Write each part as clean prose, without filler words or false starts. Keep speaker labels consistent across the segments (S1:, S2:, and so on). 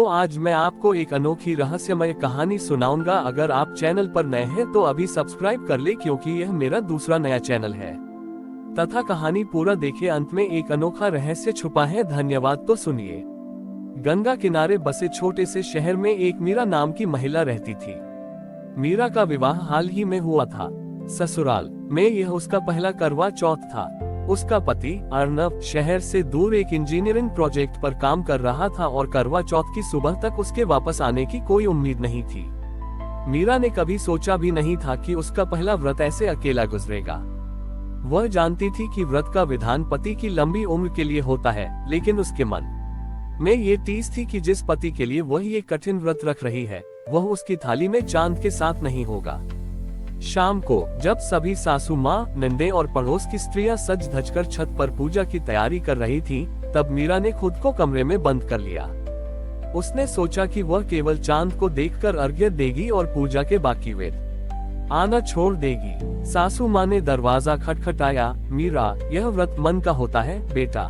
S1: तो आज मैं आपको एक अनोखी रहस्यमय कहानी सुनाऊंगा। अगर आप चैनल पर नए हैं तो अभी सब्सक्राइब कर ले, क्योंकि यह मेरा दूसरा नया चैनल है। तथा कहानी पूरा देखे, अंत में एक अनोखा रहस्य छुपा है। धन्यवाद। तो सुनिए। गंगा किनारे बसे छोटे से शहर में एक मीरा नाम की महिला रहती थी। मीरा का विवाह हाल ही में हुआ था। ससुराल में यह उसका पहला करवा चौथ था। उसका पति अर्नव शहर से दूर एक इंजीनियरिंग प्रोजेक्ट पर काम कर रहा था और करवा चौथ की सुबह तक उसके वापस आने की कोई उम्मीद नहीं थी। मीरा ने कभी सोचा भी नहीं था कि उसका पहला व्रत ऐसे अकेला गुजरेगा। वह जानती थी कि व्रत का विधान पति की लंबी उम्र के लिए होता है, लेकिन उसके मन में ये टीस थी कि जिस पति के लिए वह ये कठिन व्रत रख रही है, वह उसकी थाली में चांद के साथ नहीं होगा। शाम को जब सभी सासू माँ, नंदे और पड़ोस की स्त्रियां सज धजकर छत पर पूजा की तैयारी कर रही थी, तब मीरा ने खुद को कमरे में बंद कर लिया। उसने सोचा कि वह केवल चांद को देखकर अर्घ्य देगी और पूजा के बाकी वेद आना छोड़ देगी। सासू माँ ने दरवाजा खटखटाया। मीरा, यह व्रत मन का होता है बेटा।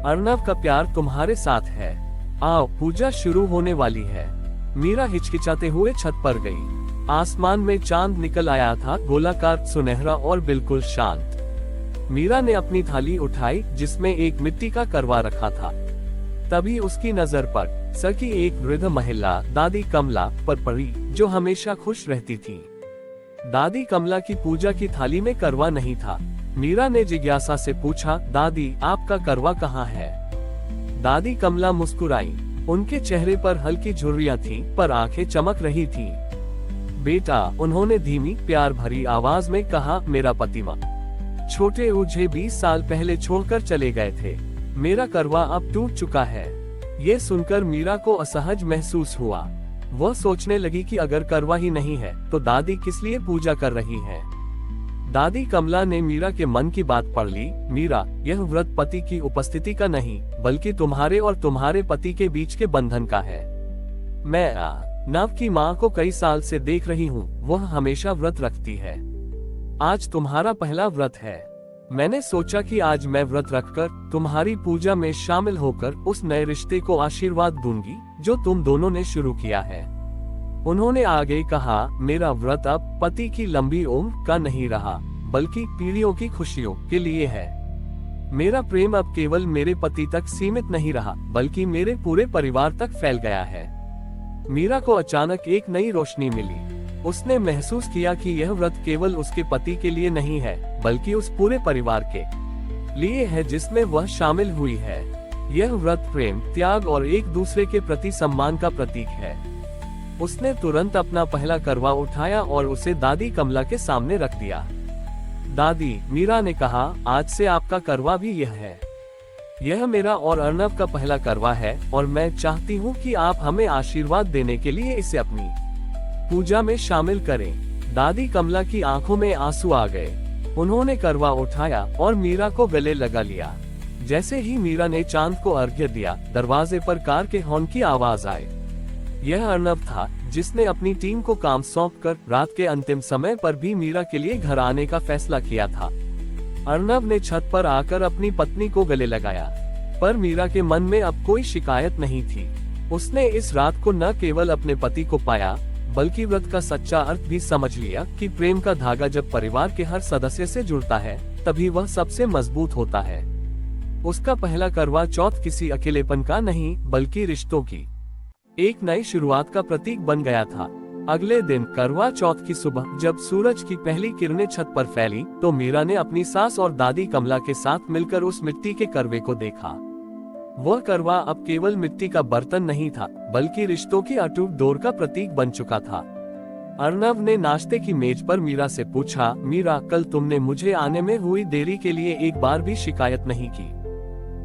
S1: अर्नव का प्यार तुम्हारे साथ है। आओ, पूजा शुरू होने वाली है। मीरा हिचकिचाते हुए छत पर गई। आसमान में चांद निकल आया था, गोलाकार, सुनहरा और बिल्कुल शांत। मीरा ने अपनी थाली उठाई जिसमें एक मिट्टी का करवा रखा था। तभी उसकी नजर पर सकी एक वृद्ध महिला दादी कमला पर पड़ी, जो हमेशा खुश रहती थी। दादी कमला की पूजा की थाली में करवा नहीं था। मीरा ने जिज्ञासा से पूछा, दादी, आपका करवा कहाँ है? दादी कमला मुस्कुराई। उनके चेहरे पर हल्की झुर्रियां थीं, पर आंखें चमक रही थीं। बेटा, उन्होंने धीमी प्यार भरी आवाज में कहा, मेरा पति माँ छोटे मुझे 20 साल पहले छोड़कर चले गए थे। मेरा करवा अब टूट चुका है। ये सुनकर मीरा को असहज महसूस हुआ। वह सोचने लगी कि अगर करवा ही नहीं है तो दादी किस लिए पूजा कर रही है। दादी कमला ने मीरा के मन की बात पढ़ ली। मीरा, यह व्रत पति की उपस्थिति का नहीं, बल्कि तुम्हारे और तुम्हारे पति के बीच के बंधन का है। मैं नव की माँ को कई साल से देख रही हूँ, वह हमेशा व्रत रखती है। आज तुम्हारा पहला व्रत है। मैंने सोचा कि आज मैं व्रत रखकर तुम्हारी पूजा में शामिल होकर उस नए रिश्ते को आशीर्वाद दूंगी जो तुम दोनों ने शुरू किया है। उन्होंने आगे कहा, मेरा व्रत अब पति की लंबी उम्र का नहीं रहा, बल्कि पीढ़ियों की खुशियों के लिए है। मेरा प्रेम अब केवल मेरे पति तक सीमित नहीं रहा, बल्कि मेरे पूरे परिवार तक फैल गया है। मीरा को अचानक एक नई रोशनी मिली। उसने महसूस किया कि यह व्रत केवल उसके पति के लिए नहीं है, बल्कि उस पूरे परिवार के लिए है जिसमें वह शामिल हुई है। यह व्रत प्रेम, त्याग और एक दूसरे के प्रति सम्मान का प्रतीक है। उसने तुरंत अपना पहला करवा उठाया और उसे दादी कमला के सामने रख दिया। दादी, मीरा ने कहा, आज से आपका करवा भी यह है। यह मेरा और अर्नव का पहला करवा है और मैं चाहती हूँ कि आप हमें आशीर्वाद देने के लिए इसे अपनी पूजा में शामिल करें। दादी कमला की आंखों में आंसू आ गए। उन्होंने करवा उठाया और मीरा को गले लगा लिया। जैसे ही मीरा ने चांद को अर्घ्य दिया, दरवाजे पर कार के हॉर्न की आवाज आई। यह अर्नव था, जिसने अपनी टीम को काम सौंपकर रात के अंतिम समय पर भी मीरा के लिए घर आने का फैसला किया था। अर्नव ने छत पर आकर अपनी पत्नी को गले लगाया, पर मीरा के मन में अब कोई शिकायत नहीं थी। उसने इस रात को न केवल अपने पति को पाया, बल्कि व्रत का सच्चा अर्थ भी समझ लिया कि प्रेम का धागा जब परिवार के हर सदस्य से जुड़ता है, तभी वह सबसे मजबूत होता है। उसका पहला करवा चौथ किसी अकेलेपन का नहीं, बल्कि रिश्तों की एक नई शुरुआत का प्रतीक बन गया था। अगले दिन करवा चौथ की सुबह जब सूरज की पहली किरणें छत पर फैली, तो मीरा ने अपनी सास और दादी कमला के साथ मिलकर उस मिट्टी के करवे को देखा। वह करवा अब केवल मिट्टी का बर्तन नहीं था, बल्कि रिश्तों की अटूट डोर का प्रतीक बन चुका था। अर्नव ने नाश्ते की मेज पर मीरा से पूछा, मीरा, कल तुमने मुझे आने में हुई देरी के लिए एक बार भी शिकायत नहीं की।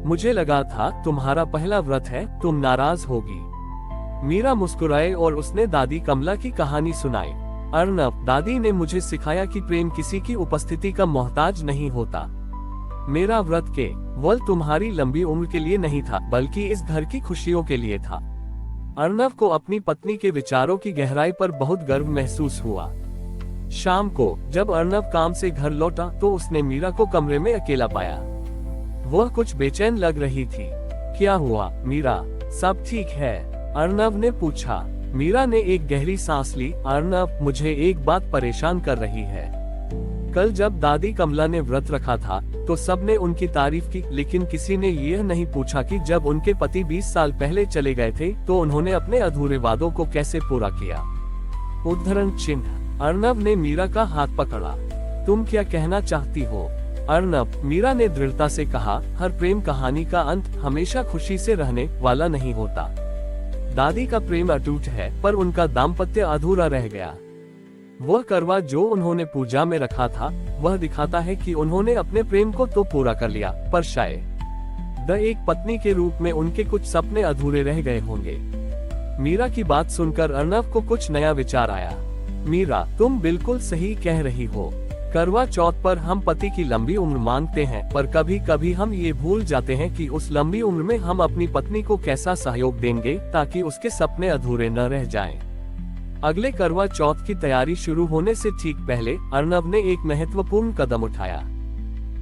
S1: मुझे लगा था तुम्हारा पहला व्रत है, तुम नाराज होगी। मीरा मुस्कुराए और उसने दादी कमला की कहानी सुनाई। अर्नव, दादी ने मुझे सिखाया कि प्रेम किसी की उपस्थिति का मोहताज नहीं होता। मेरा व्रत केवल तुम्हारी लंबी उम्र के लिए नहीं था, बल्कि इस घर की खुशियों के लिए था। अर्नव को अपनी पत्नी के विचारों की गहराई पर बहुत गर्व महसूस हुआ। शाम को जब अर्नव काम से घर लौटा तो उसने मीरा को कमरे में अकेला पाया। वह कुछ बेचैन लग रही थी। क्या हुआ मीरा, सब ठीक है? अर्नव ने पूछा। मीरा ने एक गहरी सांस ली। अर्नव, मुझे एक बात परेशान कर रही है। कल जब दादी कमला ने व्रत रखा था तो सबने उनकी तारीफ की, लेकिन किसी ने यह नहीं पूछा कि जब उनके पति 20 साल पहले चले गए थे तो उन्होंने अपने अधूरे वादों को कैसे पूरा किया। उद्धरण चिन्ह। अर्नव ने मीरा का हाथ पकड़ा। तुम क्या कहना चाहती हो? अर्नव, मीरा ने दृढ़ता से कहा, हर प्रेम कहानी का अंत हमेशा खुशी से रहने वाला नहीं होता। दादी का प्रेम अटूट है, पर उनका दाम्पत्य अधूरा रह गया। वह करवा जो उन्होंने पूजा में रखा था वह दिखाता है कि उन्होंने अपने प्रेम को तो पूरा कर लिया, पर शायद एक पत्नी के रूप में उनके कुछ सपने अधूरे रह गए होंगे। मीरा की बात सुनकर अर्नव को कुछ नया विचार आया। मीरा, तुम बिल्कुल सही कह रही हो। करवा चौथ पर हम पति की लंबी उम्र मांगते हैं, पर कभी कभी हम ये भूल जाते हैं कि उस लंबी उम्र में हम अपनी पत्नी को कैसा सहयोग देंगे ताकि उसके सपने अधूरे न रह जाएं। अगले करवा चौथ की तैयारी शुरू होने से ठीक पहले अर्नव ने एक महत्वपूर्ण कदम उठाया।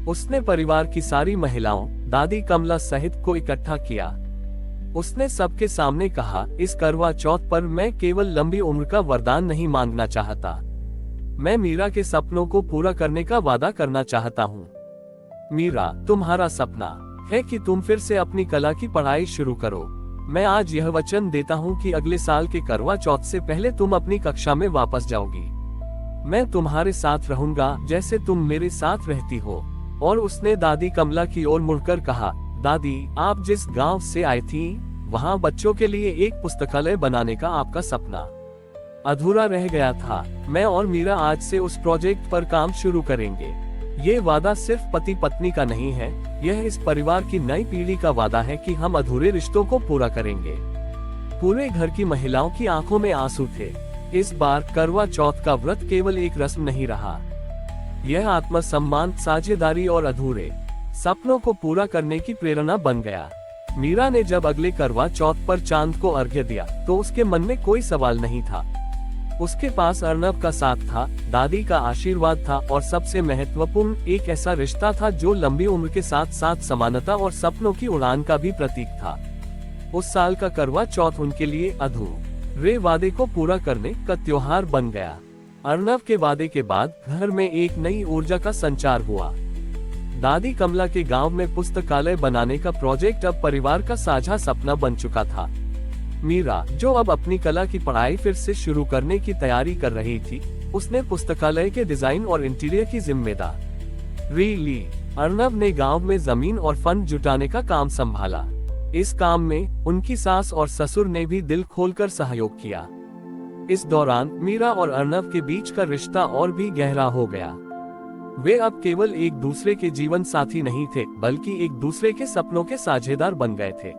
S1: उसने परिवार की सारी महिलाओं, दादी कमला सहित को इकट्ठा किया। उसने सबके सामने कहा, इस करवा चौथ पर मैं केवल लंबी उम्र का वरदान नहीं मांगना चाहता, मैं मीरा के सपनों को पूरा करने का वादा करना चाहता हूँ। मीरा, तुम्हारा सपना है कि तुम फिर से अपनी कला की पढ़ाई शुरू करो। मैं आज यह वचन देता हूँ कि अगले साल के करवा चौथ से पहले तुम अपनी कक्षा में वापस जाओगी। मैं तुम्हारे साथ रहूंगा जैसे तुम मेरे साथ रहती हो। और उसने दादी कमला की ओर मुड़कर कहा, दादी, आप जिस गांव से आई थी वहाँ बच्चों के लिए एक पुस्तकालय बनाने का आपका सपना अधूरा रह गया था। मैं और मीरा आज से उस प्रोजेक्ट पर काम शुरू करेंगे। ये वादा सिर्फ पति पत्नी का नहीं है, यह इस परिवार की नई पीढ़ी का वादा है कि हम अधूरे रिश्तों को पूरा करेंगे। पूरे घर की महिलाओं की आंखों में आंसू थे। इस बार करवा चौथ का व्रत केवल एक रस्म नहीं रहा, यह आत्मसम्मान, साझेदारी और अधूरे सपनों को पूरा करने की प्रेरणा बन गया। मीरा ने जब अगले करवा चौथ पर चांद को अर्घ्य दिया तो उसके मन में कोई सवाल नहीं था। उसके पास अर्नव का साथ था, दादी का आशीर्वाद था और सबसे महत्वपूर्ण एक ऐसा रिश्ता था जो लंबी उम्र के साथ साथ समानता और सपनों की उड़ान का भी प्रतीक था। उस साल का करवा चौथ उनके लिए अधूरे वादे को पूरा करने का त्योहार बन गया। अर्नव के वादे के बाद घर में एक नई ऊर्जा का संचार हुआ। दादी कमला के गांव में पुस्तकालय बनाने का प्रोजेक्ट अब परिवार का साझा सपना बन चुका था। मीरा, जो अब अपनी कला की पढ़ाई फिर से शुरू करने की तैयारी कर रही थी, उसने पुस्तकालय के डिजाइन और इंटीरियर की जिम्मेदारी ली। अर्नव ने गांव में जमीन और फंड जुटाने का काम संभाला। इस काम में उनकी सास और ससुर ने भी दिल खोलकर सहयोग किया। इस दौरान मीरा और अर्नव के बीच का रिश्ता और भी गहरा हो गया। वे अब केवल एक दूसरे के जीवन साथी नहीं थे, बल्कि एक दूसरे के सपनों के साझेदार बन गए थे।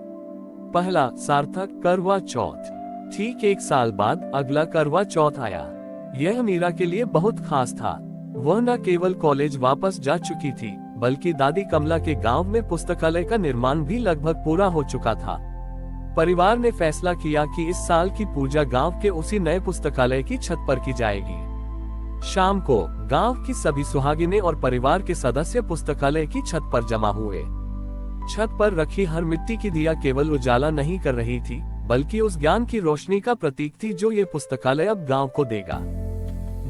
S1: पहला सार्थक करवा चौथ। ठीक एक साल बाद अगला करवा चौथ आया। यह मीरा के लिए बहुत खास था। वह न केवल कॉलेज वापस जा चुकी थी, बल्कि दादी कमला के गांव में पुस्तकालय का निर्माण भी लगभग पूरा हो चुका था। परिवार ने फैसला किया कि इस साल की पूजा गांव के उसी नए पुस्तकालय की छत पर की जाएगी। शाम को गांव की सभी सुहागिनें और परिवार के सदस्य पुस्तकालय की छत पर जमा हुए। छत पर रखी हर मिट्टी की दिया केवल उजाला नहीं कर रही थी, बल्कि उस ज्ञान की रोशनी का प्रतीक थी जो ये पुस्तकालय अब गांव को देगा।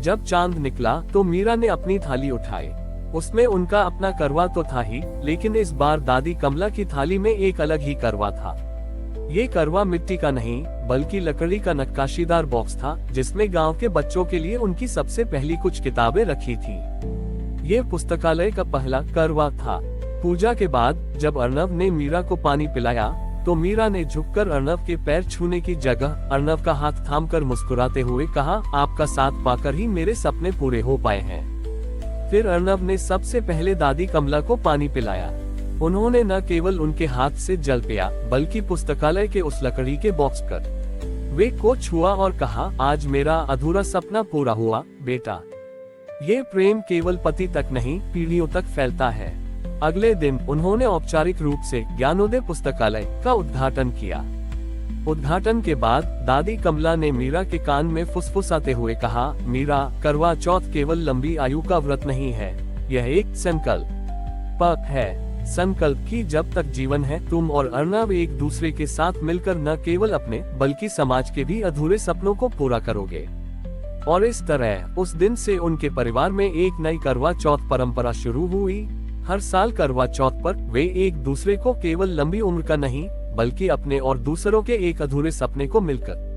S1: जब चांद निकला तो मीरा ने अपनी थाली उठाई। उसमें उनका अपना करवा तो था ही, लेकिन इस बार दादी कमला की थाली में एक अलग ही करवा था। ये करवा मिट्टी का नहीं, बल्कि लकड़ी का नक्काशीदार बॉक्स था, जिसमें गांव के बच्चों के लिए उनकी सबसे पहली कुछ किताबें रखी थी। ये पुस्तकालय का पहला करवा था। पूजा के बाद जब अर्नव ने मीरा को पानी पिलाया तो मीरा ने झुककर अर्नव के पैर छूने की जगह अर्नव का हाथ थामकर मुस्कुराते हुए कहा, आपका साथ पाकर ही मेरे सपने पूरे हो पाए हैं। फिर अर्नव ने सबसे पहले दादी कमला को पानी पिलाया। उन्होंने न केवल उनके हाथ से जल पिया, बल्कि पुस्तकालय के उस लकड़ी के बॉक्स पर वे को छुआ और कहा, आज मेरा अधूरा सपना पूरा हुआ बेटा। ये प्रेम केवल पति तक नहीं, पीढ़ियों तक फैलता है। अगले दिन उन्होंने औपचारिक रूप से ज्ञानोदय पुस्तकालय का उद्घाटन किया। उद्घाटन के बाद दादी कमला ने मीरा के कान में फुसफुसाते हुए कहा, मीरा, करवा चौथ केवल लंबी आयु का व्रत नहीं है, यह एक संकल्प है। संकल्प की जब तक जीवन है तुम और अर्नब एक दूसरे के साथ मिलकर न केवल अपने बल्कि समाज के भी अधूरे सपनों को पूरा करोगे। और इस तरह उस दिन से उनके परिवार में एक नई करवा चौथ परंपरा शुरू हुई। हर साल करवा चौथ पर वे एक दूसरे को केवल लंबी उम्र का नहीं बल्कि अपने और दूसरों के एक अधूरे सपने को मिलकर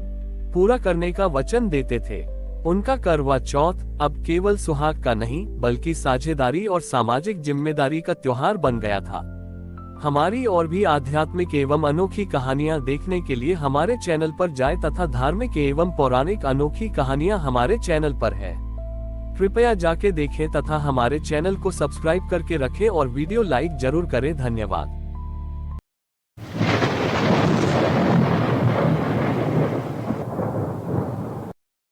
S1: पूरा करने का वचन देते थे। उनका करवा चौथ अब केवल सुहाग का नहीं बल्कि साझेदारी और सामाजिक जिम्मेदारी का त्योहार बन गया था। हमारी और भी आध्यात्मिक एवं अनोखी कहानियां देखने के लिए हमारे चैनल पर जाएं तथा धार्मिक एवं पौराणिक अनोखी कहानियां हमारे चैनल पर है। कृपया जाके देखें तथा हमारे चैनल को सब्सक्राइब करके रखें और वीडियो लाइक जरूर करें। धन्यवाद।